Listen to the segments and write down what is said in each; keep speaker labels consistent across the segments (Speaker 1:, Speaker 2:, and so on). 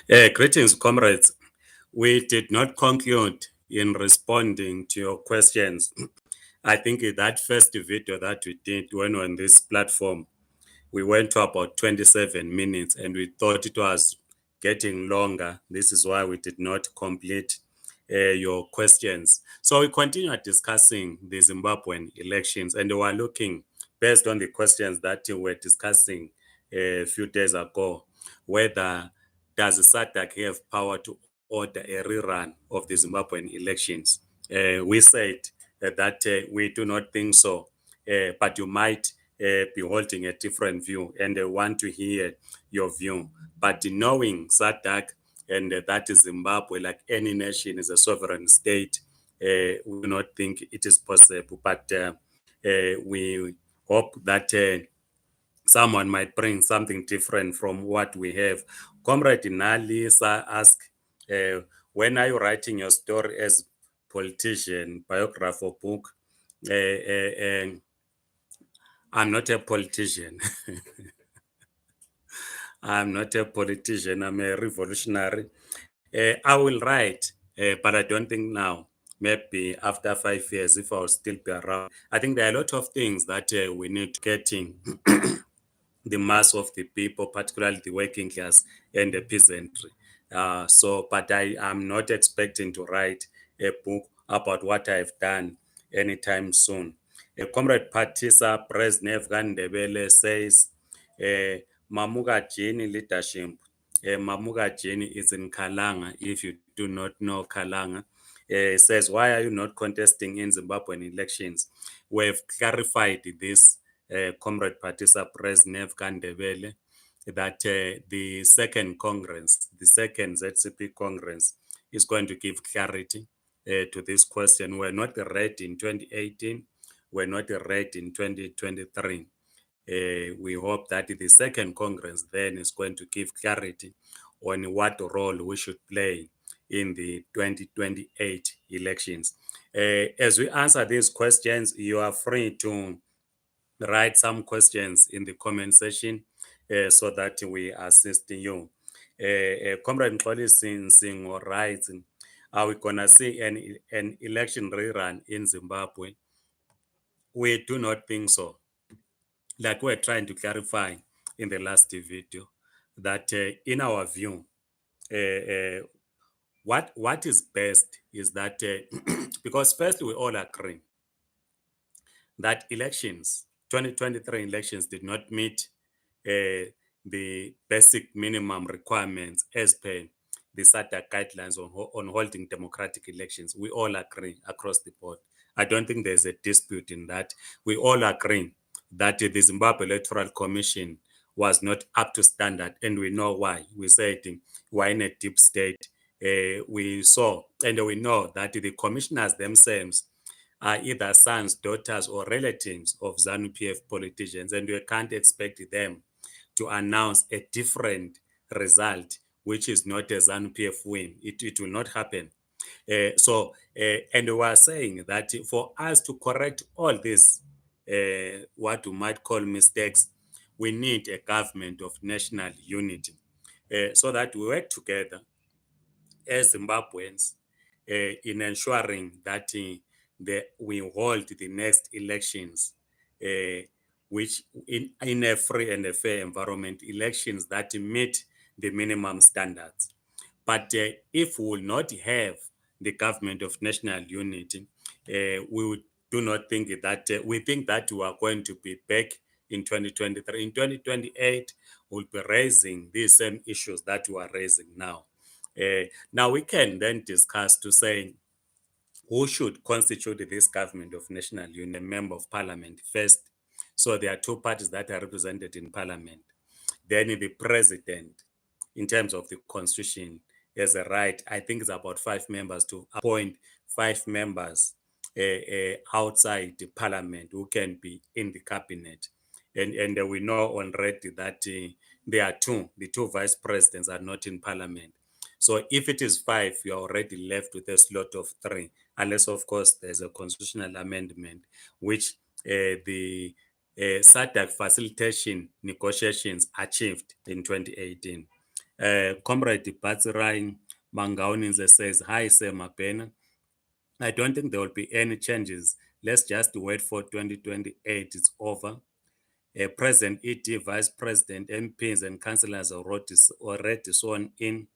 Speaker 1: Greetings, comrades. We did not conclude in responding to your questions. I think that first video that we did when on this platform, we went to about 27 minutes and we thought it was getting longer. This is why we did not complete your questions. So we continue discussing the Zimbabwean elections and we are looking based on the questions that we were discussing a few days ago, whether does SADC have power to order a rerun of the Zimbabwean elections? We said that we do not think so, but you might be holding a different view and want to hear your view. But knowing SADC and that is Zimbabwe, like any nation, is a sovereign state, we do not think it is possible. But we hope that someone might bring something different from what we have. Comrade Nalisa asked, when are you writing your story as politician, biography or book? I'm not a politician. I'm not a politician. I'm a revolutionary. I will write, but I don't think now. Maybe after 5 years, if I'll still be around. I think there are a lot of things that we need to get in the mass of the people, particularly the working class and the peasantry. But I am not expecting to write a book about what I've done anytime soon. Comrade Patisa Brezhnev Gandebele says, Mamuka Jini leadership. Mamuka Jini is in Kalanga, if you do not know Kalanga. Says, why are you not contesting in Zimbabwean elections? We've clarified this, Comrade Patisa Brezhnev Gandebele, that the second Congress, the second ZCP Congress, is going to give clarity to this question. We're not ready in 2018. We're not ready in 2023. We hope that the second Congress then is going to give clarity on what role we should play in the 2028 elections. As we answer these questions, you are free to write some questions in the comment section so that we assist you. Comrade Nkoli Singh writes, are we going to see an election rerun in Zimbabwe? We do not think so. Like we're trying to clarify in the last video, that in our view, what is best is that, because first we all agree that elections, 2023 elections, did not meet the basic minimum requirements as per the SADC guidelines on holding democratic elections. We all agree across the board. I don't think there's a dispute in that. We all agree that the Zimbabwe Electoral Commission was not up to standard, and we know why. We said we're in a deep state. We saw and we know that the commissioners themselves are either sons, daughters, or relatives of ZANU PF politicians, and we can't expect them to announce a different result, which is not a ZANU PF win. It will not happen. And we are saying that for us to correct all this, what we might call mistakes, we need a government of national unity, so that we work together as Zimbabweans in ensuring that we hold the next elections, which in a free and a fair environment, elections that meet the minimum standards. But if we will not have the government of national unity, we do not think that, we think that we are going to be back in 2023. In 2028, we'll be raising these same issues that we are raising now. Now we can then discuss to say who should constitute this government of national union, a member of parliament first. So there are two parties that are represented in parliament. Then the president, in terms of the constitution, has a right, I think it's about 5 members, to appoint 5 members outside the parliament who can be in the cabinet. And we know already that there are the two vice presidents are not in parliament. So if it is 5, you're already left with a slot of 3, unless, of course, there's a constitutional amendment, which the SADC facilitation negotiations achieved in 2018. Comrade Batsirai Mangauninze says, hi, Sir Mapena. I don't think there will be any changes. Let's just wait for 2028. It's over. President ED, Vice President, MPs, and councillors are already sworn in.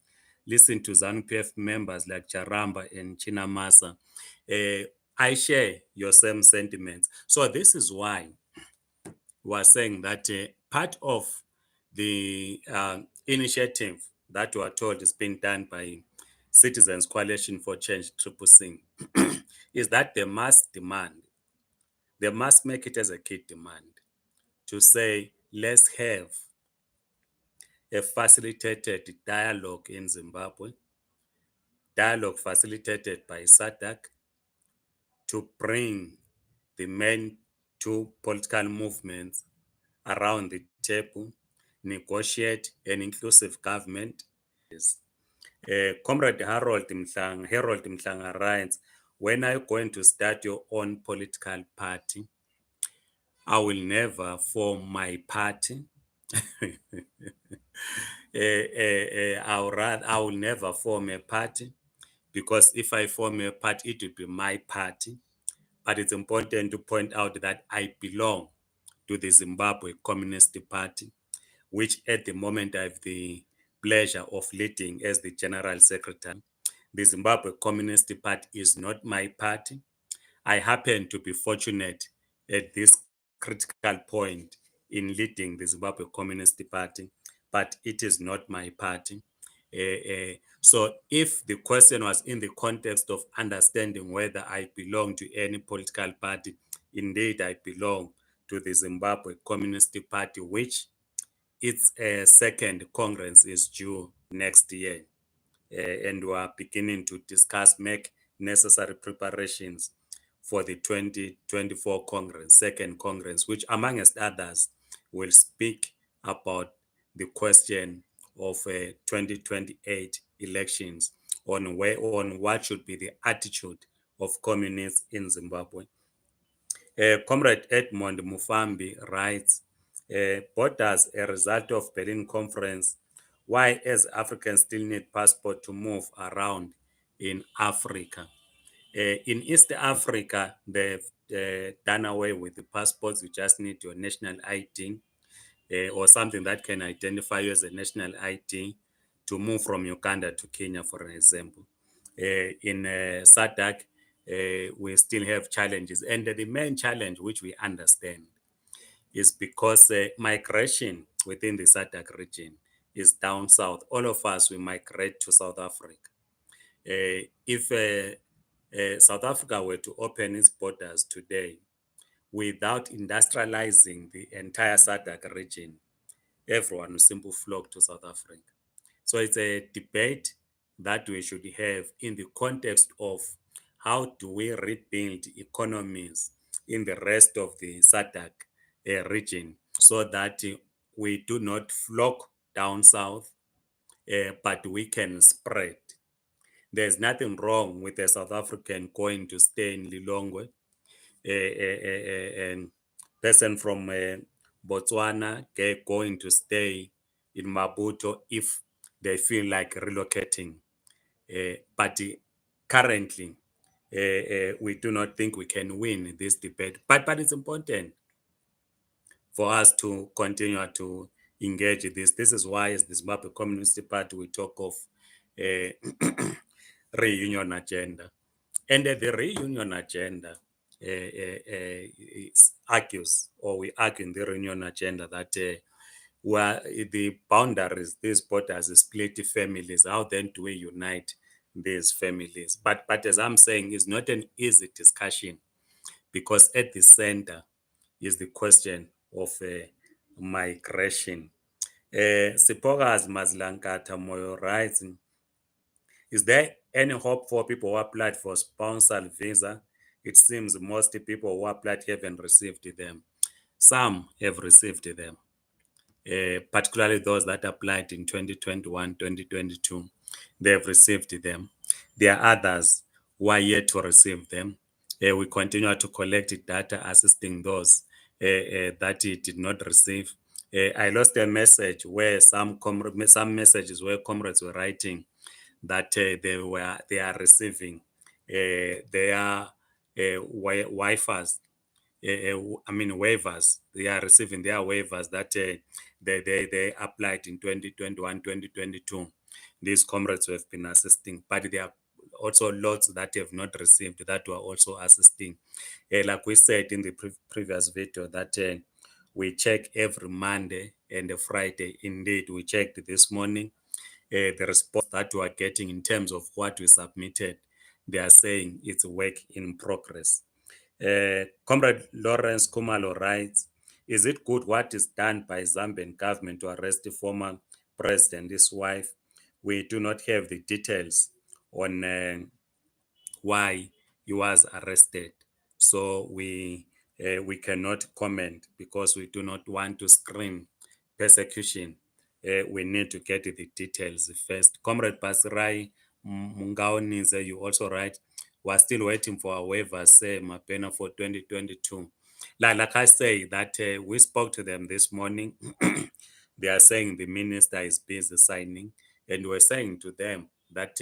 Speaker 1: Listen to ZANU PF members like Charamba and Chinamasa. I share your same sentiments. So this is why we're saying that part of the initiative that we are told is being done by Citizens Coalition for Change, Triple C, is that they must make it as a key demand to say, let's have a facilitated dialogue in Zimbabwe, dialogue facilitated by SADC to bring the main two political movements around the table, negotiate an inclusive government. Comrade Harold Mhlanga writes, when are you going to start your own political party? I will never form my party. I will never form a party, because if I form a party, it will be my party. But it's important to point out that I belong to the Zimbabwe Communist Party, which at the moment I have the pleasure of leading as the General Secretary. The Zimbabwe Communist Party is not my party. I happen to be fortunate at this critical point in leading the Zimbabwe Communist Party, but it is not my party. So if the question was in the context of understanding whether I belong to any political party, indeed I belong to the Zimbabwe Communist Party, which its second Congress is due next year. And we are beginning to discuss, make necessary preparations for the 2024 Congress, second Congress, which amongst others will speak about the question of 2028 elections, on what should be the attitude of communists in Zimbabwe. Comrade Edmond Mufambi writes, but as a result of Berlin Conference, why as Africans still need passport to move around in Africa? In East Africa, they've done away with the passports. You just need your national ID or something that can identify you as a national ID to move from Uganda to Kenya, for an example. In SADC, we still have challenges. And the main challenge, which we understand, is because migration within the SADC region is down south. All of us, we migrate to South Africa. If South Africa were to open its borders today without industrializing the entire SADC region, everyone will simply flock to South Africa. So it's a debate that we should have in the context of how do we rebuild economies in the rest of the SADC region, so that we do not flock down south, but we can spread. There's nothing wrong with a South African going to stay in Lilongwe, and person from Botswana going to stay in Maputo if they feel like relocating. But currently, we do not think we can win this debate. But it's important for us to continue to engage in this. This is why, as the Zimbabwe Communist Party, we talk of reunion agenda. And the reunion agenda argues, or we argue in the reunion agenda, that where the boundaries, these borders split families, how then do we unite these families? But as I'm saying, it's not an easy discussion, because at the center is the question of migration. Sipokas Mazlankata Moyo writes, is there any hope for people who applied for sponsored visa? It seems most people who applied haven't received them. Some have received them, particularly those that applied in 2021, 2022. They have received them. There are others who are yet to receive them. We continue to collect data assisting those that it did not receive. I lost a message where some messages where comrades were writing that they are receiving their Wi-Fi's. I mean waivers. They are receiving their waivers that they applied in 2021, 2022. These comrades who have been assisting, but there are also lots that have not received that were also assisting. Like we said in the previous video, that we check every Monday and a Friday. Indeed, we checked this morning the response that we are getting in terms of what we submitted. They are saying it's work in progress. Comrade Lawrence Kumalo writes, is it good what is done by Zambian government to arrest the former president, his wife? We do not have the details on why he was arrested. So we cannot comment because we do not want to scream persecution. We need to get the details first. Comrade Basirai Mungaonize, you also write, we're still waiting for our waivers, say Mapena for 2022. Like I say, that we spoke to them this morning. They are saying the minister is busy signing, and we're saying to them that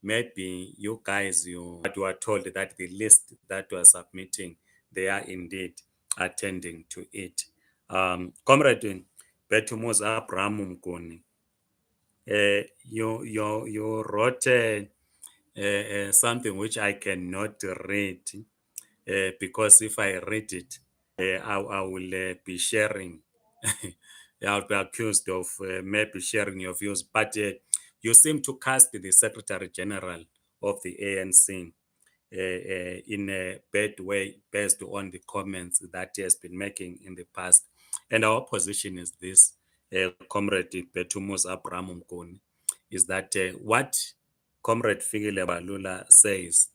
Speaker 1: maybe you guys, but you are told that the list that you are submitting, they are indeed attending to it. Comrade Betumus Abraham Mgoni, you wrote something which I cannot read because if I read it, I will be sharing. I'll be accused of maybe sharing your views, but you seem to cast the Secretary General of the ANC in a bad way based on the comments that he has been making in the past. And our position is this, Comrade Betumus Abraham Mkoni, is that what Comrade Fikile Balula says,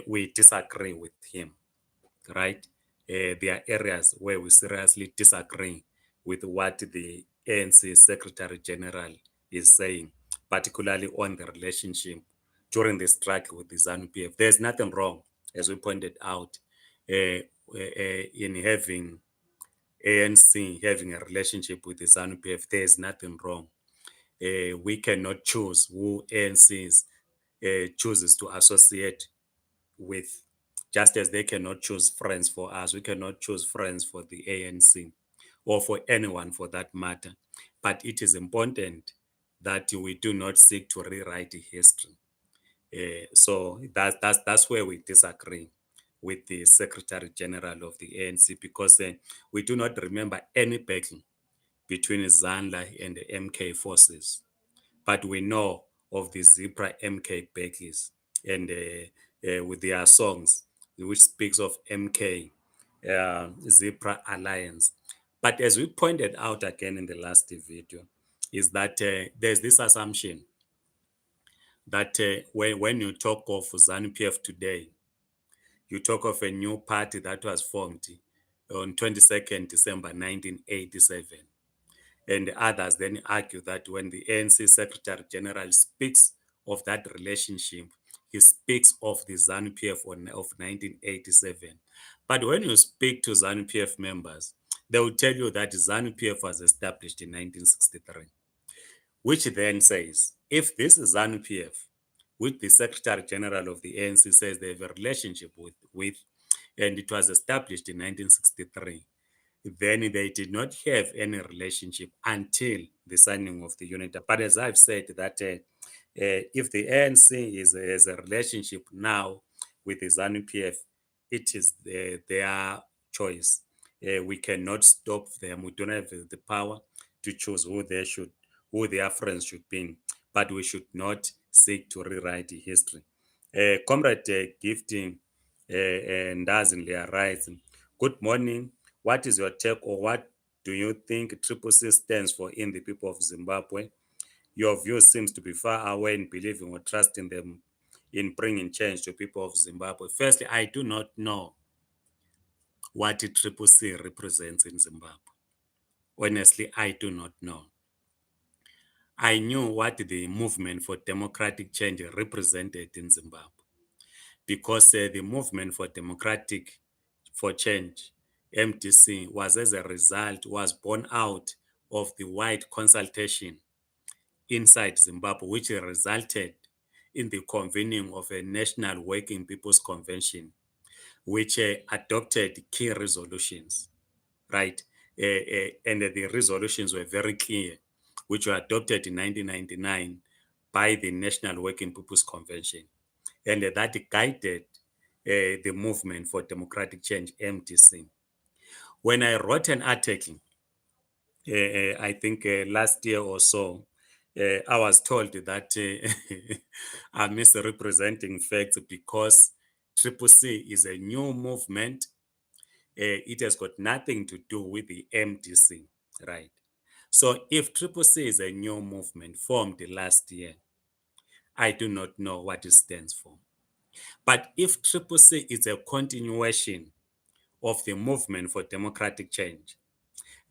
Speaker 1: we disagree with him, right? There are areas where we seriously disagree with what the ANC Secretary General is saying, particularly on the relationship during the strike with the ZANU PF. There's nothing wrong, as we pointed out, in having ANC having a relationship with the ZANU PF. There's nothing wrong. We cannot choose who ANC chooses to associate with, just as they cannot choose friends for us. We cannot choose friends for the ANC or for anyone for that matter. But it is important that we do not seek to rewrite history. So that's where we disagree with the Secretary General of the ANC, because we do not remember any battle between ZANLA and the MK forces, but we know of the Zebra MK battles and with their songs, which speaks of MK Zebra Alliance. But as we pointed out again in the last video, is that there's this assumption that when you talk of ZANU PF today, you talk of a new party that was formed on 22nd December 1987. And others then argue that when the ANC Secretary General speaks of that relationship, he speaks of the ZANU PF of 1987. But when you speak to ZANU PF members, they will tell you that ZANU PF was established in 1963, which then says, if this is ZANU PF, which the Secretary General of the ANC says they have a relationship with, and it was established in 1963, then they did not have any relationship until the signing of the unity. But as I've said, that if the ANC has a relationship now with the ZANU PF, it is their choice. We cannot stop them. We don't have the power to choose who their friends should be. But we should not seek to rewrite history. Comrade Gifting Ndazinlia writes, good morning. What is your take, or what do you think Triple C stands for in the people of Zimbabwe? Your view seems to be far away in believing or trusting them in bringing change to people of Zimbabwe. Firstly, I do not know what Triple C represents in Zimbabwe. Honestly, I do not know. I knew what the movement for democratic change represented in Zimbabwe, because the movement for democratic for change MDC was was born out of the wide consultation inside Zimbabwe, which resulted in the convening of a National Working People's Convention, which adopted key resolutions, right? And the resolutions were very clear, which were adopted in 1999 by the National Working People's Convention. And that guided the movement for democratic change, MDC. When I wrote an article, I think last year or so, I was told that I'm misrepresenting facts because Triple C is a new movement. It has got nothing to do with the MDC, right? So if Triple C is a new movement formed last year, I do not know what it stands for. But if Triple C is a continuation of the movement for democratic change,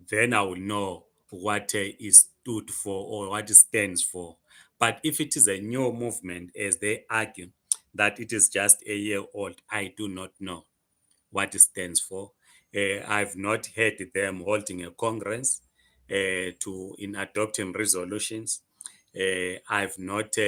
Speaker 1: then I will know what it stood for or what it stands for. But if it is a new movement, as they argue that it is just a year old, I do not know what it stands for. I've not heard them holding a congress in adopting resolutions. I've not